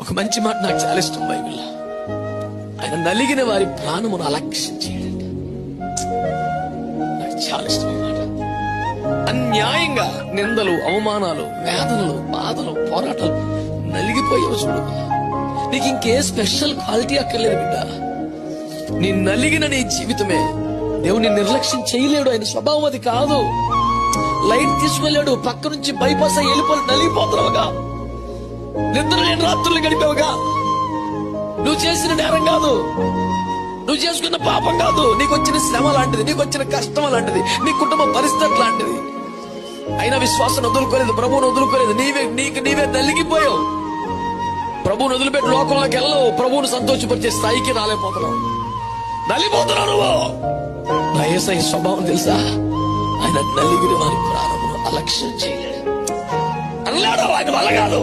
ఒక మంచి మాట నాకు చాలా ఇష్టం బైబిల్లో. ఆయన నలిగిన వారి ప్రాణమును అలక్ష్యం చేయడండి. నాకు చాలా ఇష్టం ఈ మాట. అన్యాయంగా నిందలు, అవమానాలు, వేదనలు, బాధలు, పోరాటాలు నలిగిపోయావు చూడు. నీకు ఇంకే స్పెషల్ క్వాలిటీ అక్కర్లేదు బిడ్డ. నీ నలిగిన నీ జీవితమే దేవుని నిర్లక్ష్యం చేయలేడు. ఆయన స్వభావం అది కాదు. లైట్ తీసుకెళ్ళాడు, పక్క నుంచి బైపాస్ అయ్యి వెళ్ళిపోయి నలిగిపోతున్నావుగా. నిద్ర లేని రాత్రులు గడిపావుగా. నువ్వు చేసిన నేరం కాదు, నువ్వు చేసుకున్న పాపం కాదు, నీకు వచ్చిన శ్రమ లాంటిది, నీకు వచ్చిన కష్టం లాంటిది, నీ కుటుంబ పరిస్థితి లాంటిది. అయినా విశ్వాసం వదులుకోలేదు, ప్రభువును వదులుకోలేదు. నీవే నలిగిపోయావు. ప్రభువును వదిలిపెట్టి లోకంలోకి వెళ్ళవు. ప్రభువును సంతోషపరిచే స్థాయికి రాలేకపోతున్నావు. నలిగిపోతున్నావు నువ్వు. నా యేసయ్య స్వభావం తెలుసా? ఆయన నలిగిన వారి ప్రాణమును అలక్ష్యం చేయలేడు. అన్నాడు ఆయన వల్ల కాదు.